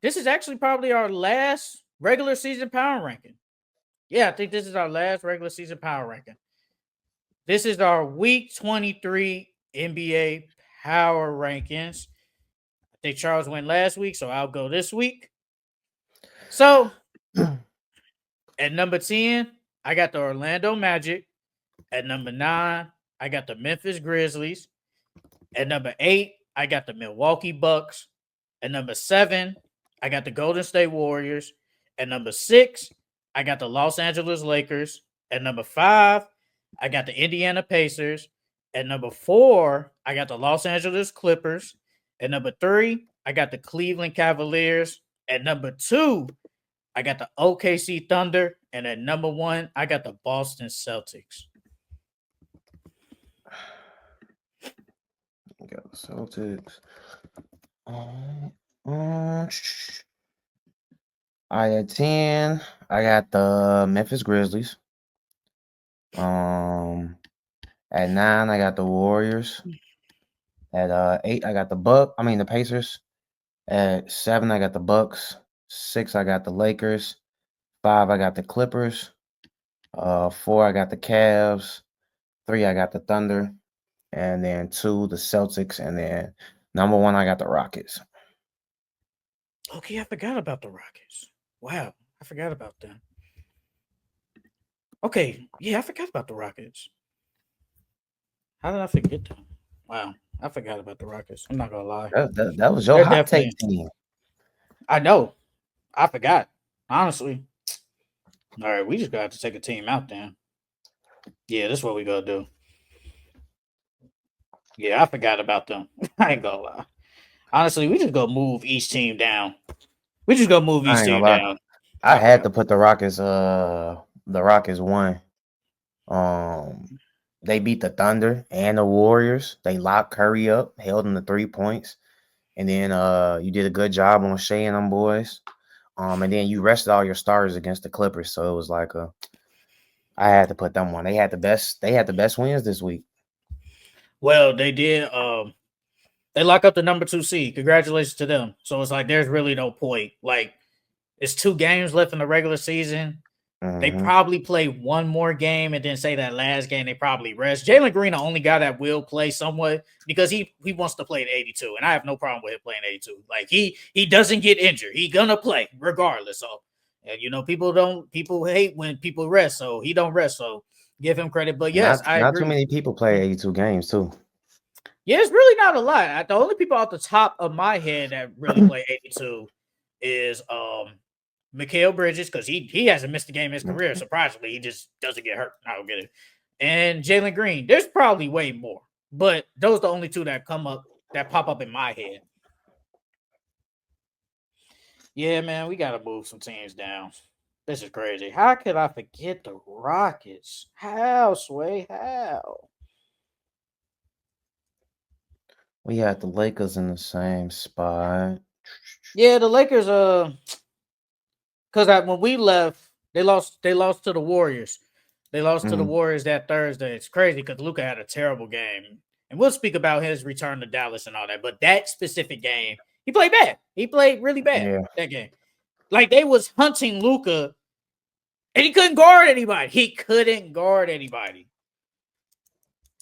this is actually probably our last regular season power ranking. Yeah, I think this is our last regular season power ranking. This is our week 23 NBA power rankings. I think Charles went last week, so I'll go this week. So at number 10, I got the Orlando Magic. At number 9, I got the Memphis Grizzlies. At number 8, I got the Milwaukee Bucks. At number 7, I got the Golden State Warriors. At number 6, I got the Los Angeles Lakers. At number 5, I got the Indiana Pacers. At number 4, I got the Los Angeles Clippers. At number 3, I got the Cleveland Cavaliers. At number 2, I got the OKC Thunder. And at number 1, I got the Boston Celtics. Got the Celtics. I at 10, I got the Memphis Grizzlies. At 9, I got the Warriors. At 8, I got the Pacers. At 7, I got the Bucks. 6, I got the Lakers. 5, I got the Clippers. 4, I got the Cavs. 3, I got the Thunder. And then 2, the Celtics. And then number 1, I got the Rockets. Okay, I forgot about the Rockets. Wow, I forgot about them. Okay, yeah, I forgot about the Rockets. How did I forget them? Wow, I forgot about the Rockets. I'm not gonna lie. That was your They're hot definitely. take team. I know. I forgot. Honestly. All right, we just got to take a team out then. Yeah, this is what we gotta do. Yeah, I forgot about them. I ain't gonna lie. Honestly, we just go move each team down. We just go move each I ain't team gonna lie. down. I had to put the Rockets. The Rockets won. They beat the Thunder and the Warriors. They locked Curry up, held him to 3 points, and then you did a good job on Shea and them boys. And then you rested all your starters against the Clippers, so it was like I had to put them one. They had the best. They had the best wins this week. Well, they did. They lock up the number 2 seed. Congratulations to them. So it's like there's really no point. Like it's 2 games left in the regular season. They probably play one more game and then say that last game they probably rest. Jalen Green, the only guy that will play somewhat because he wants to play at 82, and I have no problem with him playing 82. Like he doesn't get injured. He gonna play regardless. So, and people hate when people rest, so he don't rest. So give him credit. But yes, I not agree. too many people play 82 games too. Yeah, it's really not a lot. The only people off the top of my head that really play 82 is Mikal Bridges, because he hasn't missed a game in his career. Surprisingly, he just doesn't get hurt. I don't get it. And Jalen Green. There's probably way more, but those are the only 2 that pop up in my head. Yeah, man, we gotta move some teams down. This is crazy. How could I forget the Rockets? How, Sway? How? We had the Lakers in the same spot. Yeah, the Lakers. Because when we left, they lost. They lost to the Warriors. They lost to the Warriors that Thursday. It's crazy because Luka had a terrible game, and we'll speak about his return to Dallas and all that. But that specific game, he played bad. He played really bad that game. Like they was hunting Luka, and he couldn't guard anybody.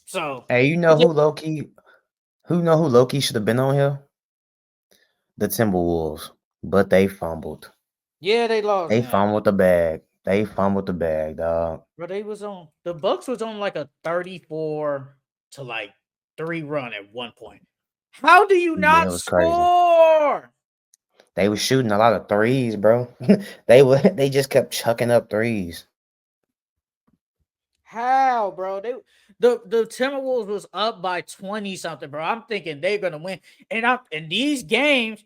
So, hey, you know who Loki? Who should have been on here? The Timberwolves, but they fumbled. Yeah, they lost. They fumbled the bag. They fumbled the bag, dog. But the Bucks was on like a 34 to like 3 run at one point. How do you not score? Crazy. They were shooting a lot of threes, bro. They just kept chucking up threes. How, bro? The Timberwolves was up by 20 something, bro. I'm thinking they're gonna win. And in these games,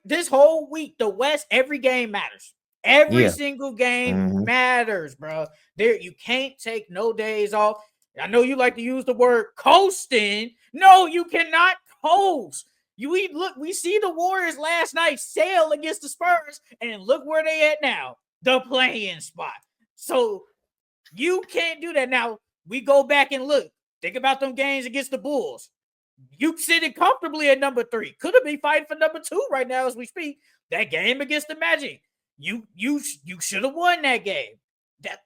this whole week, the West, every game matters. Every single game matters, bro. You can't take no days off. I know you like to use the word coasting. No, you cannot coast. We see the Warriors last night sail against the Spurs, and look where they at now, the play-in spot. So you can't do that. Now we go back and look. Think about them games against the Bulls. You sitting comfortably at number 3. Could have been fighting for number 2 right now as we speak. That game against the Magic, you should have won that game.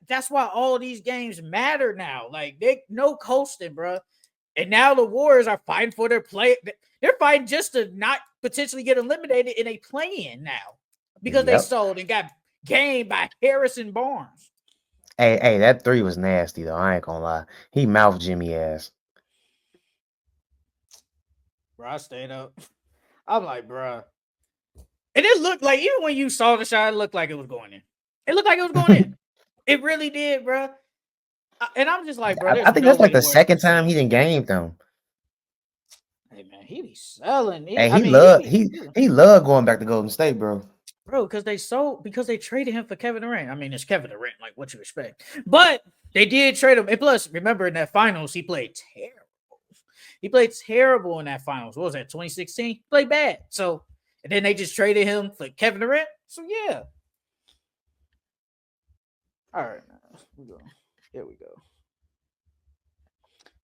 That's why all these games matter now. Like they no coasting, bro. And now the Warriors are fighting for their play. They're fighting just to not potentially get eliminated in a play-in now because they Yep. sold and got gamed by Harrison Barnes. Hey, that 3 was nasty though. I ain't gonna lie. He mouthed Jimmy ass. Bro, I stayed up. I'm like, bro. And it looked like, even when you saw the shot, it looked like it was going in. It looked like it was going in. It really did, bro. And I'm just like, bro, there's I think no that's way like the the Warriors second can time sell. he didn't game them. Hey man, he be selling. Hey, I he mean, loved he loved going back to Golden State, bro. bro, because they traded him for Kevin Durant. I mean, it's Kevin Durant, like what you expect. But they did trade him. And plus, remember in that finals, he played terrible. He played terrible in that finals. What was that? 2016? He played bad. So, and then they just traded him for Kevin Durant. So yeah. All right, we go. Here we go.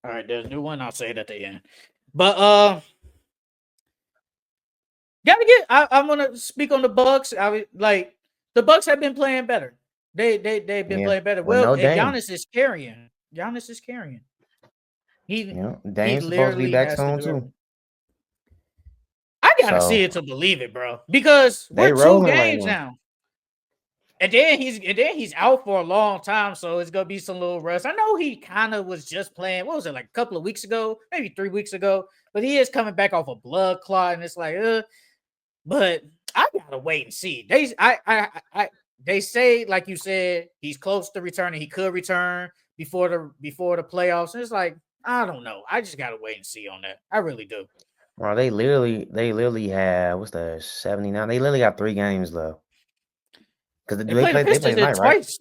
All right, there's a new one. I'll say it at the end. But gotta get. I'm gonna speak on the Bucks. Like the Bucks have been playing better. They've been playing better. Well, Well, no and Dame. Giannis is carrying. Giannis is carrying. He he Dame's supposed to be literally back has to soon do too. everything. I gotta So see it to believe it, bro. Because they we're 2 rolling right games now. now. And then he's out for a long time, so it's gonna be some little rest. I know he kind of was just playing. What was it, like a couple of weeks ago, maybe 3 weeks ago? But he is coming back off a blood clot, and it's like, But I gotta wait and see. They say, like you said, he's close to returning. He could return before the playoffs. And it's like, I don't know. I just gotta wait and see on that. I really do. Well, they literally have what's the 79? They literally got 3 games left. Because They play the they play Pistons tonight, right? twice.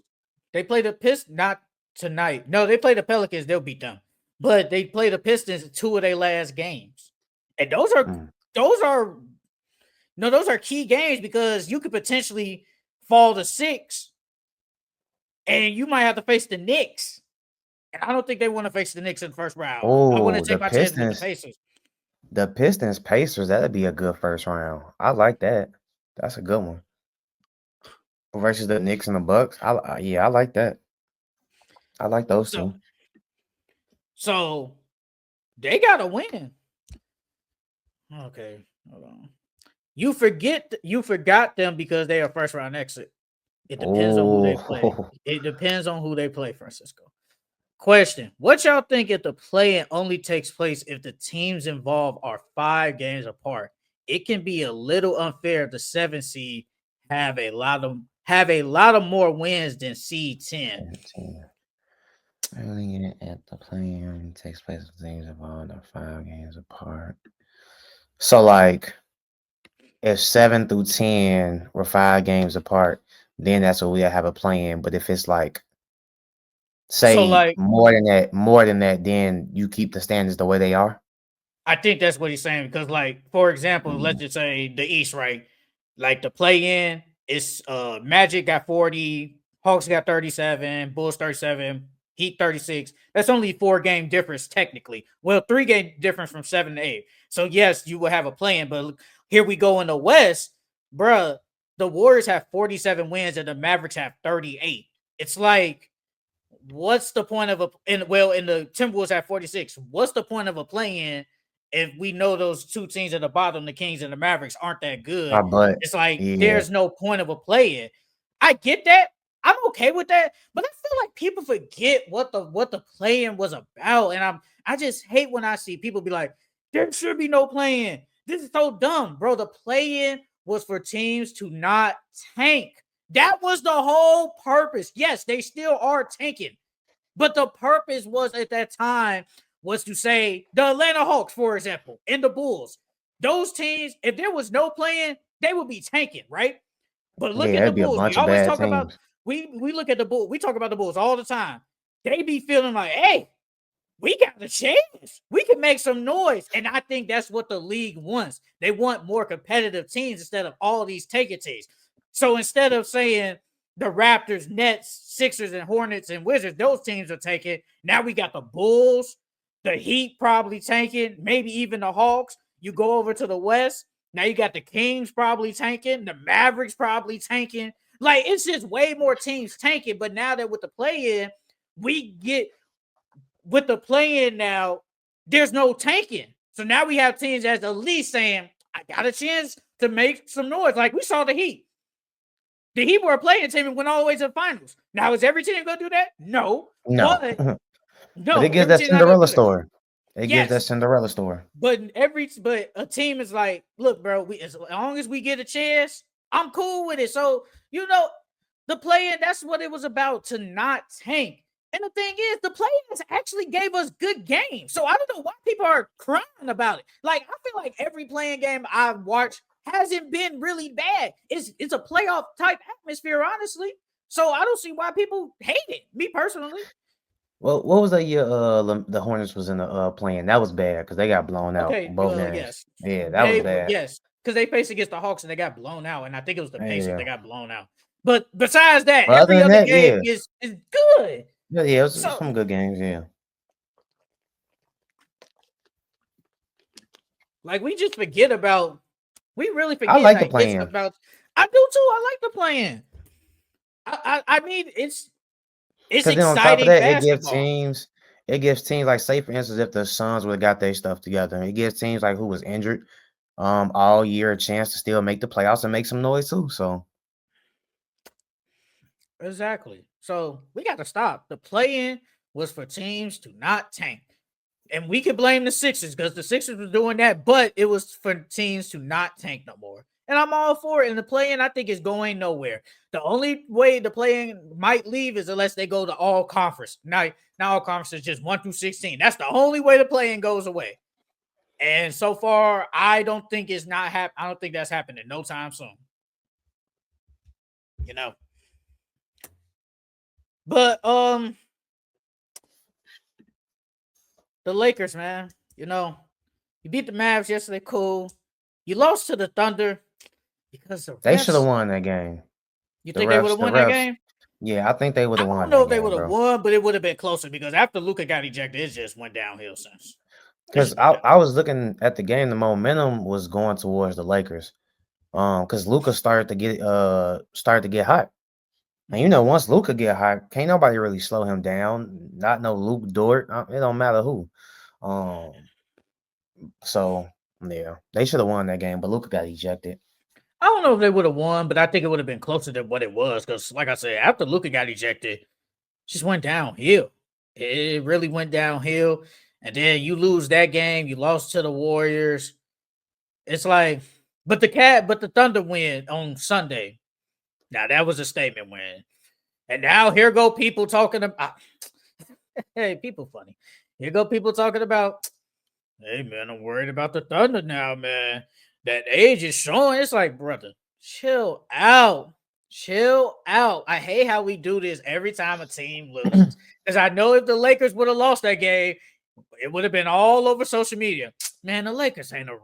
They play the Pistons not tonight. No, they play the Pelicans. They'll beat them. But they play the Pistons in 2 of their last games, and those are no, those are key games because you could potentially fall to 6, and you might have to face the Knicks. And I don't think they want to face the Knicks in the first round. I want to Oh, take my chance with the Pacers. The Pistons Pacers, that'd be a good first round. I like that. That's a good one. Versus the Knicks and the Bucks. I like that. I like those So, two. so they gotta win. Okay, hold on. You forgot them because they are first round exit. It depends on who they play. Oh, It depends on who they play, Francisco. Question: what y'all think if the play-in only takes place if the teams involved are 5 games apart? It can be a little unfair if the 7 seed have a lot of more wins than seed 10. 17. Early at the play-in takes place if teams involved are 5 games apart. So like if 7 through 10 were 5 games apart, then that's what we have a play-in. But if it's like So say like more than that, then you keep the standards the way they are. I think that's what he's saying because, like, for example, let's Mm. just say the East, right? Like the play-in is Magic got 40, Hawks got 37, Bulls 37, Heat 36. That's only 4 game difference technically. Well, 3 game difference from 7 to 8. So yes, you will have a play-in, but here we go in the West, bruh. The Warriors have 47 wins and the Mavericks have 38. It's like, what's the point of in the Timberwolves at 46? What's the point of a play-in if we know those 2 teams at the bottom, the Kings and the Mavericks, aren't that good? But It's like yeah, there's no point of a play-in. I get that. I'm okay with that, but I feel like people forget what the play-in was about. And I just hate when I see people be like, there should be no play-in. This is so dumb, bro. The play-in was for teams to not tank. That was the whole purpose. Yes, they still are tanking. But the purpose was at that time was to say the Atlanta Hawks, for example, and the Bulls. Those teams, if there was no play-in, they would be tanking, right? But look at the it'd be a Bulls. We bunch of always bad talk about teams. we look at the Bulls. We talk about the Bulls all the time. They be feeling like, hey, we got a chance. We can make some noise. And I think that's what the league wants. They want more competitive teams instead of all these taking teams. So instead of saying the Raptors, Nets, Sixers, and Hornets and Wizards, those teams are taking. Now we got the Bulls, The Heat probably tanking, maybe even the Hawks. You go over to the West. Now you got the Kings probably tanking, the Mavericks probably tanking. Like it's just way more teams tanking. But now that with the play in, we get with the play in now, there's no tanking. So now we have teams that's at least saying, I got a chance to make some noise. Like we saw the Heat. The Heat were a playing team and went all the way to the finals. Now, is every team going to do that? No. No. But But it no, gives every that team's not going to Cinderella do that. story. It gives that Yes. Cinderella story. But a team is like, look, bro, as long as we get a chance, I'm cool with it. So, the play-in, that's what it was about, to not tank. And the thing is, the play-ins actually gave us good games. So I don't know why people are crying about it. Like, I feel like every playing game I've watched hasn't been really bad. It's a playoff type atmosphere, honestly. So I don't see why people hate it. Me personally. Well, what was that year the Hornets was in the playing? That was bad because they got blown out Okay, both games. yes. Yeah, that was bad. Yes, because they faced against the Hawks and they got blown out, and I think it was the Pacers that Yeah. got blown out. But besides that, But other every than other that, game yeah. is good. Yeah, it was So some good games, yeah. like we just forget about, we really I forget like the like it's playing. about. I do too. I like the playing. I mean it's Because then on top of exciting that, basketball. it gives teams like, say for instance, if the Suns would have got their stuff together, it gives teams like who was injured all year a chance to still make the playoffs and make some noise too. So Exactly. So we got to stop. The play-in was for teams to not tank. And we can blame the Sixers because the Sixers were doing that, but it was for teams to not tank no more. And I'm all for it. And the play-in, I think, is going nowhere. The only way the play-in might leave is unless they go to all conference. Now all conference is just 1 through 16. That's the only way the play-in goes away. And so far, I don't think it's not happening. I don't think that's happening no time soon. You know. But the Lakers, man, you beat the Mavs yesterday, cool. You lost to the Thunder because the they should have refs. won that game. You The think they would refs, have the won that refs. game? Yeah, I think they would I have won don't know that if they game, would have bro. won, but it would have been closer because after Luka got ejected, it just went downhill since. It Because just went down. I was looking at the game, the momentum was going towards the Lakers. Because Luka started to get hot. And once Luka get hot, can't nobody really slow him down. Not no Luke Dort. It don't matter who. So yeah, they should have won that game, but Luka got ejected. I don't know if they would have won, but I think it would have been closer than what it was because, like I said, after Luka got ejected, just went downhill. It really went downhill. And then you lose that game, you lost to the Warriors. It's like, but the Thunder win on Sunday. Now that was a statement win. And now here go people talking about hey, people funny. Here go people talking about, hey man, I'm worried about the Thunder now, man. That age is showing. It's like, brother, chill out. Chill out. I hate how we do this every time a team loses. Because I know if the Lakers would have lost that game, it would have been all over social media. Man, the Lakers ain't a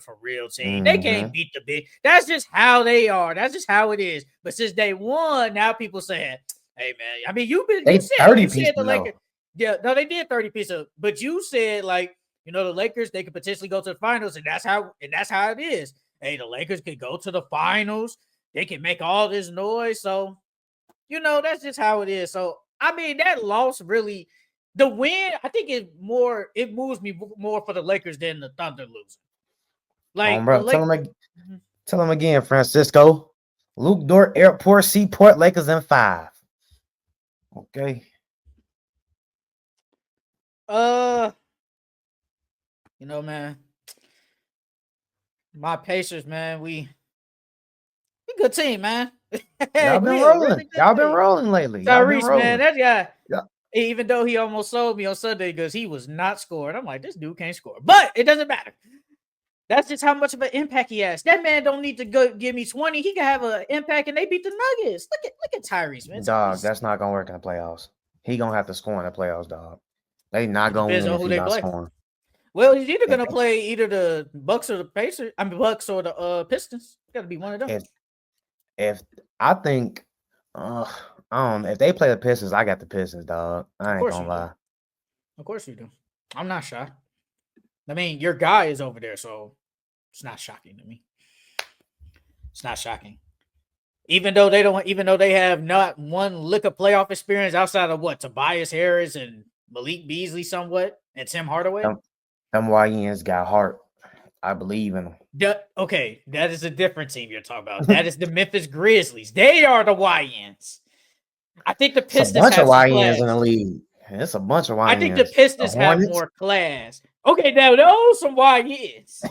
for real team. They can't Mm-hmm. beat the big. That's just how they are. That's just how it is. But since they won, now people saying, "Hey man, I mean, you They said 30 you pieces said the though. Lakers. Yeah, no, they did 30 pieces, but you said like the Lakers they could potentially go to the finals, and that's how it is. Hey, the Lakers could go to the finals. They can make all this noise. So that's just how it is. So I mean, that loss really, the win, I think it moves me more for the Lakers than the Thunder losing. Like the Bro, Lakers. tell him again, Francisco. Luke Dort Airport Seaport Lakers in 5. Okay. Man, my Pacers, man, we good team, man. Y'all been We a really rolling. good Y'all been team. rolling lately. Y'all been Tyrese, man, rolling. that guy, Yeah. even though he almost sold me on Sunday because he was not scoring, I'm like, this dude can't score. But it doesn't matter. That's just how much of an impact he has. That man don't need to go give me 20. He can have an impact and they beat the Nuggets. Look at Tyrese, man. Dog, that's not gonna work in the playoffs. He gonna have to score in the playoffs, dog. They not It gonna depends win on if who he they not play. scoring. Well, he's either If gonna play either the Bucks or the Pacers. I mean Bucks or the Pistons. Got to be one of them. if I think if they play the Pistons, I got the Pistons, dog. Of I ain't course gonna you do. lie. Of course you do. I'm not shocked. I mean, your guy is over there, so it's not shocking to me. It's not shocking. Even though they have not one lick of playoff experience outside of what Tobias Harris and Malik Beasley, somewhat, and Tim Hardaway. Them YNs got heart. I believe in them. Okay, that is a different team you're talking about. That is the Memphis Grizzlies. They are the YNs. I think the It's a Pistons bunch of have some YNs class. in the league. It's a bunch of YNs. I think the Pistons have Hornets. more class. Okay, now those some YNs.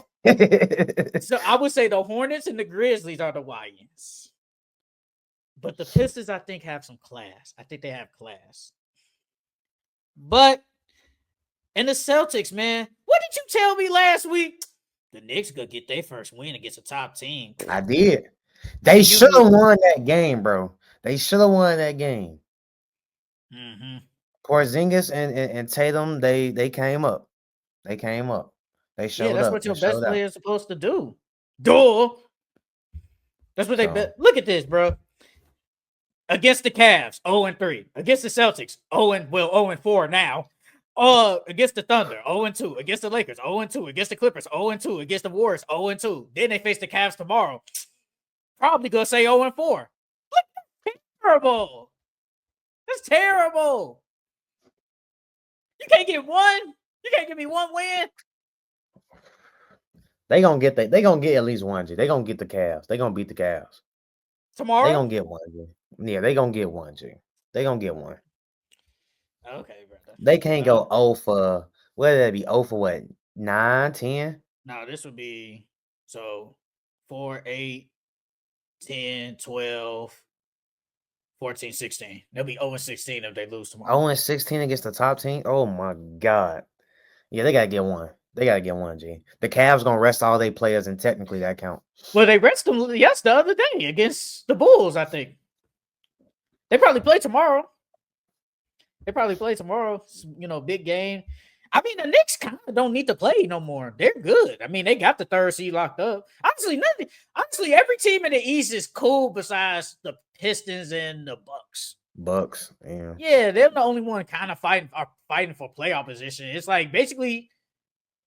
So I would say the Hornets and the Grizzlies are the YNs. But the Pistons, I think, have some class. I think they have class. But and the Celtics, man, what did you tell me last week? The Knicks gonna get their first win against a top team. I did. They should have won that game, bro. They should have won that game. Mm-hmm. Porzingis and Tatum, they came up. They came up. They showed up. Yeah, that's what your best player is supposed to do. Duh. That's what they bet. Look at this, bro. Against the Cavs, 0-3. Against the Celtics, 0-4 now. Against the Thunder, 0-2. Against the Lakers, 0-2. Against the Clippers, 0-2. Against the Warriors, 0-2. Then they face the Cavs tomorrow. Probably gonna say 0-4. Look, that's terrible. That's terrible. You can't get one. You can't give me one win. They gonna get at least one. G. They gonna get the Cavs. They gonna beat the Cavs Tomorrow. They gonna get one. G. Yeah, they gonna get one. G. They gonna get one. Okay, brother. They can't go 0 for what did that be? 0 for what? 9, 10? No, this would be so 4, 8, 10, 12, 14, 16. They'll be 0-16 if they lose tomorrow. 0-16 against the top team? Oh my God. Yeah, they gotta get one. They gotta get one, G. The Cavs gonna rest all their players, and technically that count. Well, they rest them the other day against the Bulls, I think. They probably play tomorrow. Big game. I mean, the Knicks kind of don't need to play no more. They're good. I mean, they got the third seed locked up. Honestly, every team in the East is cool besides the Pistons and the Bucks. Bucks, yeah. Yeah, they're the only one kind of fighting for playoff position. It's like basically,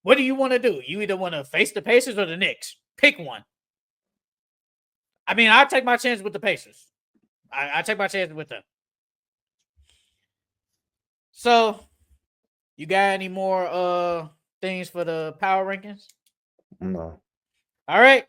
what do you want to do? You either want to face the Pacers or the Knicks. Pick one. I mean, I take my chance with the Pacers. I take my chance with them. So, you got any more things for the power rankings? No. All right.